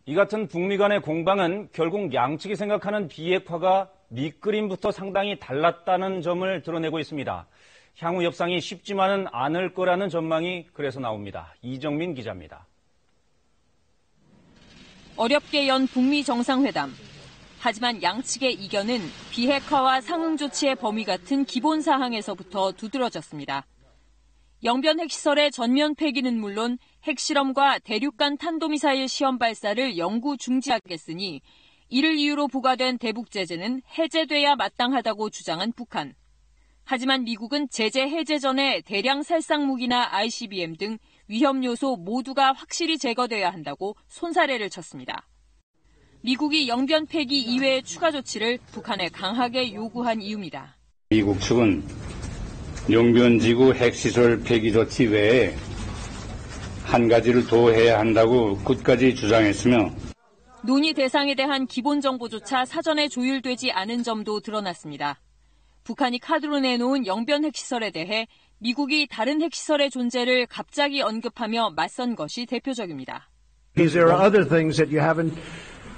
이 같은 북미 간의 공방은 결국 양측이 생각하는 비핵화가 밑그림부터 상당히 달랐다는 점을 드러내고 있습니다. 향후 협상이 쉽지만은 않을 거라는 전망이 그래서 나옵니다. 이정민 기자입니다. 어렵게 연 북미 정상회담. 하지만 양측의 이견은 비핵화와 상응 조치의 범위 같은 기본 사항에서부터 두드러졌습니다. 영변 핵시설의 전면 폐기는 물론 핵실험과 대륙간 탄도미사일 시험 발사를 영구 중지하겠으니 이를 이유로 부과된 대북 제재는 해제돼야 마땅하다고 주장한 북한. 하지만 미국은 제재 해제 전에 대량 살상 무기나 ICBM 등 위험 요소 모두가 확실히 제거돼야 한다고 손사래를 쳤습니다. 미국이 영변 폐기 이외의 추가 조치를 북한에 강하게 요구한 이유입니다. 미국 측은 영변지구 핵시설 폐기 조치 외에 한 가지를 더 해야 한다고 끝까지 주장했으며 논의 대상에 대한 기본 정보조차 사전에 조율되지 않은 점도 드러났습니다. 북한이 카드로 내놓은 영변 핵시설에 대해 미국이 다른 핵시설의 존재를 갑자기 언급하며 맞선 것이 대표적입니다. There are other things that you haven't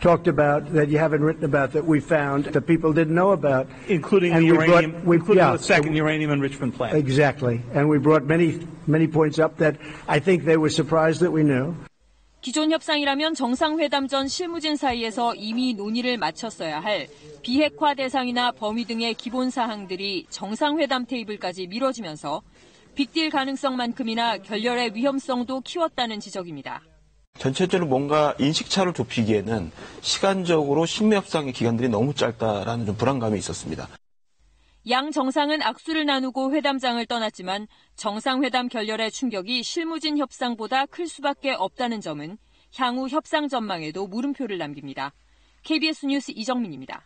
talked about, that you haven't written about, that we found that people didn't know about, including the second uranium enrichment plant. Exactly, and we brought many points up that I think they were surprised that we knew. 기존 협상이라면 정상회담 전 실무진 사이에서 이미 논의를 마쳤어야 할 비핵화 대상이나 범위 등의 기본 사항들이 정상회담 테이블까지 미뤄지면서 빅딜 가능성만큼이나 결렬의 위험성도 키웠다는 지적입니다. 전체적으로 뭔가 인식차를 좁히기에는 시간적으로 신매협상의 기간들이 너무 짧다라는 좀 불안감이 있었습니다. 양 정상은 악수를 나누고 회담장을 떠났지만 정상회담 결렬의 충격이 실무진 협상보다 클 수밖에 없다는 점은 향후 협상 전망에도 물음표를 남깁니다. KBS 뉴스 이정민입니다.